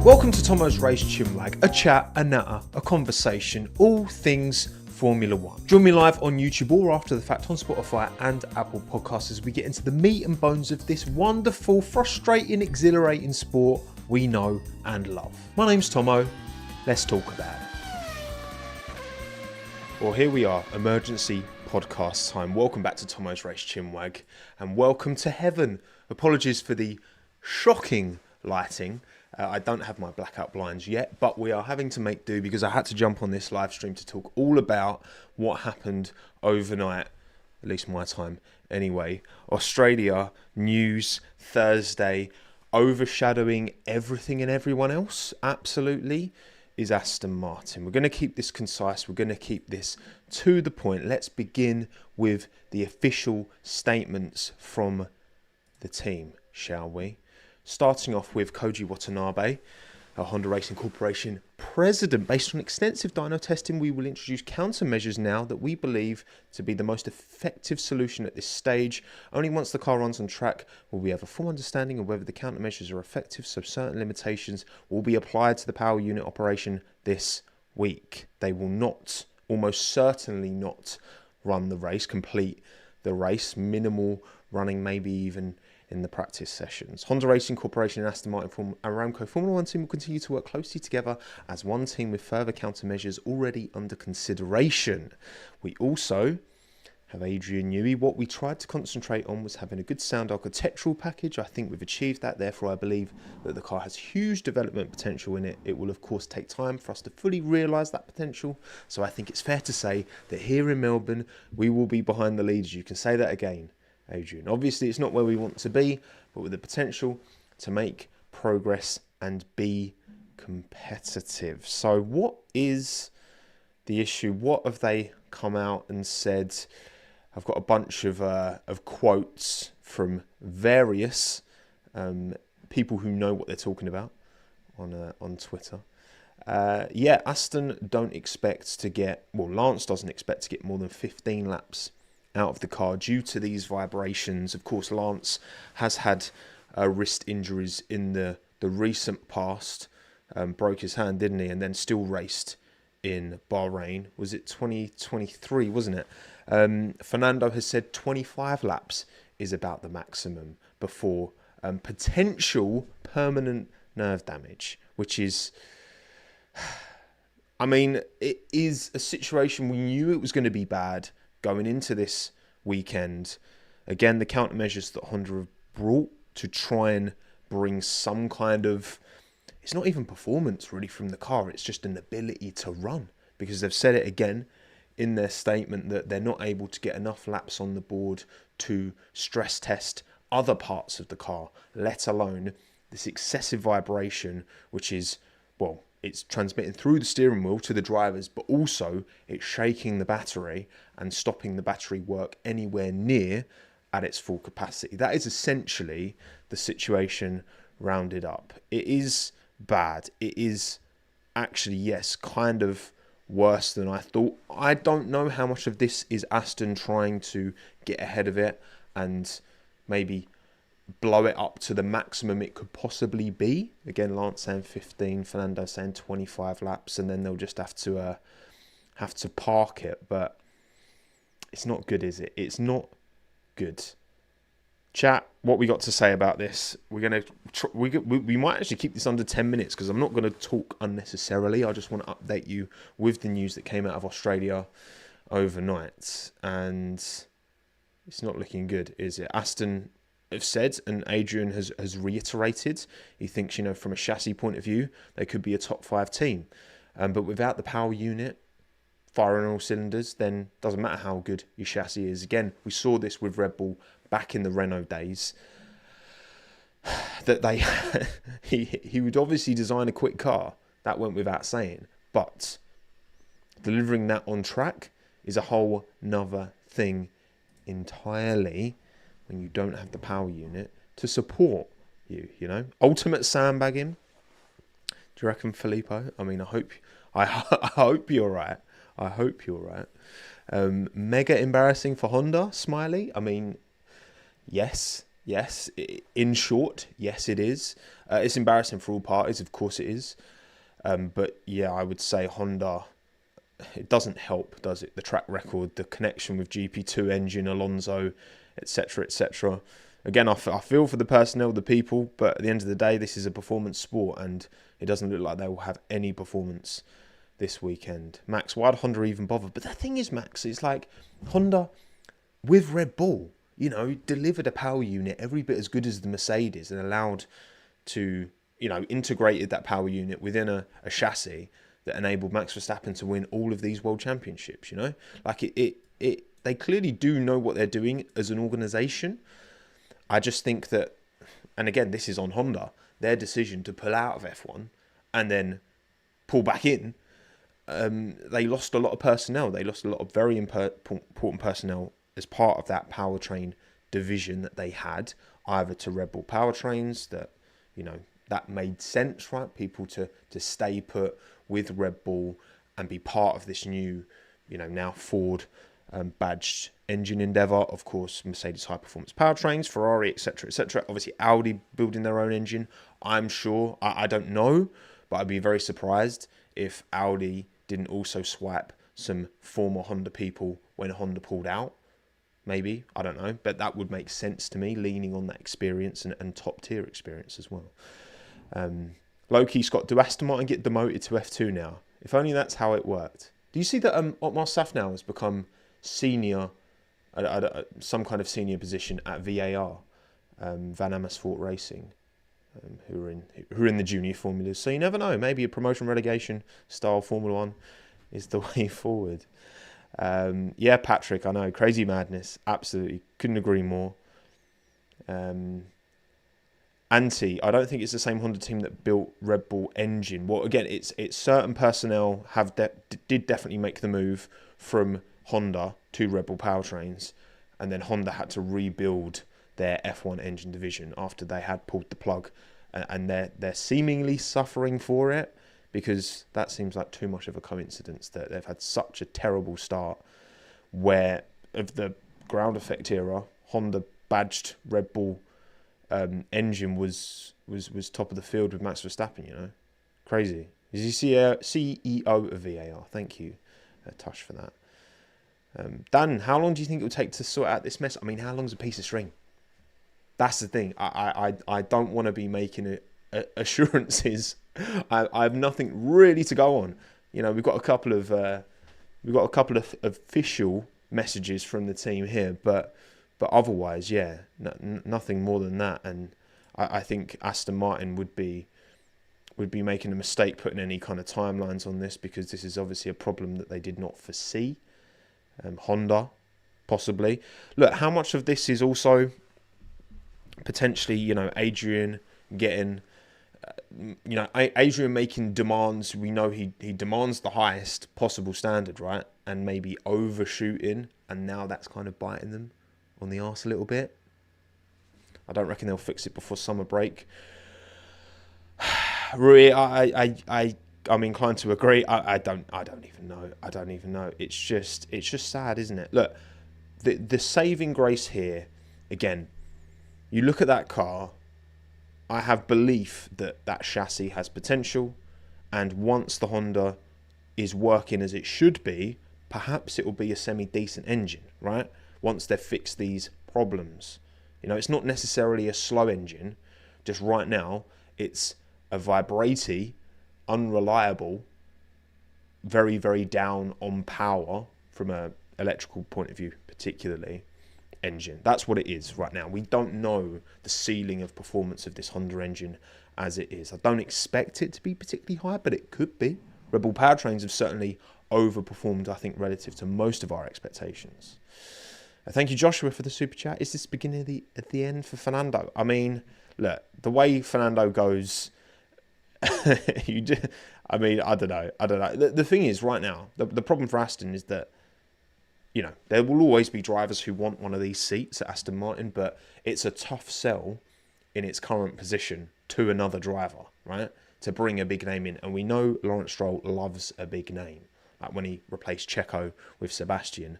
Welcome to TOMMO'S Race CHINWAG, a chat, a natter, a conversation, all things Formula One. Join me live on YouTube or after the fact on Spotify and Apple Podcasts as we get into the meat and bones of this wonderful, frustrating, exhilarating sport we know and love. My name's Tommo, let's talk about it. Well, here we are, emergency podcast time. Welcome back to TOMMO'S Race CHINWAG and welcome to heaven. Apologies for the shocking lighting. I don't have my blackout blinds yet, but we are having to make do because I had to jump on this live stream to talk all about what happened overnight, at least my time anyway. Australia news Thursday, overshadowing everything and everyone else, absolutely, is Aston Martin. We're going to keep this concise. We're going to keep this to the point. Let's begin with the official statements from the team, shall we? Starting off with Koji Watanabe, a Honda Racing Corporation president. Based on extensive dyno testing, we will introduce countermeasures now that we believe to be the most effective solution at this stage. Only once the car runs on track will we have a full understanding of whether the countermeasures are effective, so certain limitations will be applied to the power unit operation this week. They will not, almost certainly not, run the race, complete the race, minimal running, maybe even in the practice sessions. Honda Racing Corporation and Aston Martin Aramco Formula One team will continue to work closely together as one team with further countermeasures already under consideration. We also have Adrian Newey. What we tried to concentrate on was having a good sound architectural package. I think we've achieved that. Therefore, I believe that the car has huge development potential in it. It will, of course, take time for us to fully realise that potential. So I think it's fair to say that here in Melbourne, we will be behind the leaders. You can say that again, Adrian. Obviously, it's not where we want to be, but with the potential to make progress and be competitive. So what is the issue? What have they come out and said? I've got a bunch of quotes from various people who know what they're talking about on Twitter. Aston don't expect to get, Lance doesn't expect to get more than 15 laps out of the car due to these vibrations. Of course, Lance has had wrist injuries in the recent past. Broke his hand, didn't he? And then still raced in Bahrain. Was it 2023, wasn't it? Fernando has said 25 laps is about the maximum before potential permanent nerve damage, which is... I mean, it is a situation we knew it was going to be bad going into this weekend. Again, the countermeasures that Honda have brought to try and bring some kind of... It's not even performance really from the car. It's just an ability to run. Because they've said it again in their statement that they're not able to get enough laps on the board to stress test other parts of the car, let alone this excessive vibration, which is, it's transmitting through the steering wheel to the drivers, but also it's shaking the battery and stopping the battery work anywhere near at its full capacity. That is essentially the situation rounded up. It is bad. It is actually, yes, kind of worse than I thought. I don't know how much of this is Aston trying to get ahead of it and maybe blow it up to the maximum it could possibly be. Again, Lance saying 15, Fernando saying 25 laps, and then they'll just have to park it. But it's not good, is it? It's not good. Chat, what we got to say about this? We're gonna we might actually keep this under 10 minutes because I'm not going to talk unnecessarily. I just want to update you with the news that came out of Australia overnight, and it's not looking good, is it? Aston have said, and Adrian has reiterated, he thinks, from a chassis point of view, they could be a top 5 team. But without the power unit firing on all cylinders, then doesn't matter how good your chassis is. Again, we saw this with Red Bull back in the Renault days, that he would obviously design a quick car. That went without saying. But delivering that on track is a whole nother thing entirely, when you don't have the power unit to support you, Ultimate sandbagging. Do you reckon, Filippo? I mean, I hope you're right. I hope you're right. Mega embarrassing for Honda, Smiley. I mean, yes, Yes. In short, yes, it is. It's embarrassing for all parties, of course it is. But yeah, I would say Honda, it doesn't help, does it? The track record, the connection with GP2 engine, Alonso, etc., etc. Again, I feel for the personnel, the people, but at the end of the day, this is a performance sport, and it doesn't look like they will have any performance this weekend. Max, why'd Honda even bother? But the thing is, Max, it's like Honda with Red Bull, delivered a power unit every bit as good as the Mercedes and allowed to, integrated that power unit within a chassis that enabled Max Verstappen to win all of these world championships, Like they clearly do know what they're doing as an organisation. I just think that, and again, this is on Honda, their decision to pull out of F1 and then pull back in, they lost a lot of personnel. They lost a lot of very important personnel as part of that powertrain division that they had, either to Red Bull powertrains that, that made sense, right? People to stay put with Red Bull and be part of this new, now Ford badged engine endeavour. Of course, Mercedes high performance powertrains, Ferrari, etc., etc. Obviously, Audi building their own engine. I'm sure, I don't know, but I'd be very surprised if Audi didn't also swipe some former Honda people when Honda pulled out. Maybe, I don't know, but that would make sense to me, leaning on that experience and top tier experience as well. Low-key, Scott, do Aston Martin get demoted to F2 now? If only that's how it worked. Do you see that Otmar Safnauer has become senior, some kind of senior position at VAR, Van Amersfoort Racing, who are in the junior formulas? So you never know. Maybe a promotion relegation style Formula One is the way forward. Yeah, Patrick, I know, crazy madness. Absolutely, couldn't agree more. Anti, I don't think it's the same Honda team that built Red Bull engine. Well, again, it's certain personnel did definitely make the move from Honda to Red Bull powertrains, and then Honda had to rebuild their F1 engine division after they had pulled the plug, and they're seemingly suffering for it, because that seems like too much of a coincidence that they've had such a terrible start, where of the ground effect era, Honda badged Red Bull engine was top of the field with Max Verstappen, Crazy. Is he CEO of VAR? Thank you, Tush, for that. Dan, how long do you think it will take to sort out this mess? I mean, how long's a piece of string? That's the thing. I don't want to be making assurances. I have nothing really to go on. We've got a couple of official messages from the team here, but otherwise, yeah, nothing more than that. And I think Aston Martin would be making a mistake putting any kind of timelines on this, because this is obviously a problem that they did not foresee. Honda, possibly. Look, how much of this is also potentially, Adrian getting, Adrian making demands. We know he demands the highest possible standard, right? And maybe overshooting, and now that's kind of biting them on the arse a little bit. I don't reckon they'll fix it before summer break. Rui, I'm inclined to agree. I don't even know. It's just sad, isn't it? Look, the saving grace here, again, you look at that car, I have belief that chassis has potential, and once the Honda is working as it should be, perhaps it will be a semi-decent engine, right? Once they've fixed these problems. It's not necessarily a slow engine. Just right now, it's a vibratey, unreliable, very, very down on power from an electrical point of view, particularly, engine. That's what it is right now. We don't know the ceiling of performance of this Honda engine as it is. I don't expect it to be particularly high, but it could be. Red Bull powertrains have certainly overperformed, I think, relative to most of our expectations. Thank you, Joshua, for the super chat. Is this beginning at the end for Fernando? I mean, look, the way Fernando goes, I don't know. The thing is, right now, the problem for Aston is that, there will always be drivers who want one of these seats at Aston Martin, but it's a tough sell in its current position to another driver, right? To bring a big name in. And we know Lawrence Stroll loves a big name. Like when he replaced Checo with Sebastian,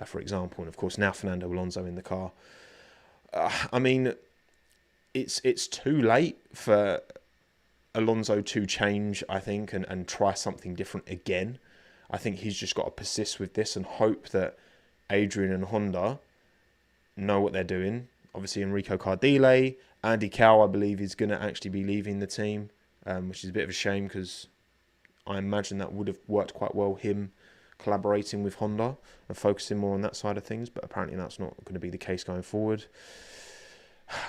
for example. And of course, now Fernando Alonso in the car. it's too late for Alonso to change, I think, and try something different again. I think he's just got to persist with this and hope that Adrian and Honda know what they're doing. Obviously, Enrico Cardile, Andy Cow, I believe, is going to actually be leaving the team, which is a bit of a shame because I imagine that would have worked quite well, him collaborating with Honda and focusing more on that side of things, but apparently that's not going to be the case going forward.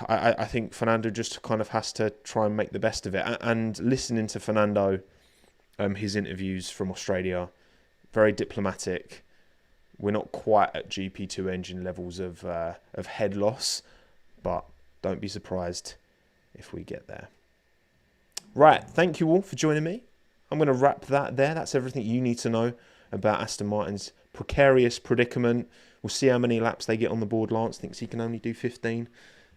I think Fernando just kind of has to try and make the best of it. And listening to Fernando, his interviews from Australia, very diplomatic. We're not quite at GP2 engine levels of head loss, but don't be surprised if we get there. Right, thank you all for joining me. I'm going to wrap that there. That's everything you need to know about Aston Martin's precarious predicament. We'll see how many laps they get on the board. Lance thinks he can only do 15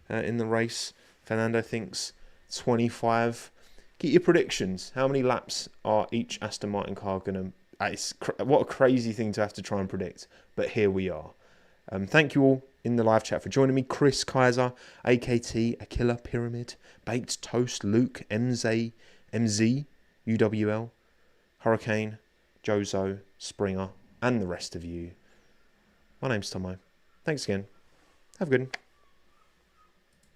in the race. Fernando thinks 25. Get your predictions. How many laps are each Aston Martin car going to... What a crazy thing to have to try and predict. But here we are. Thank you all in the live chat for joining me. Chris Kaiser, AKT, Aquila Pyramid, Baked Toast, Luke, MZ, UWL, Hurricane, Jozo, Springer, and the rest of you. My name's Tomo. Thanks again. Have a good one.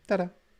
Ta-da.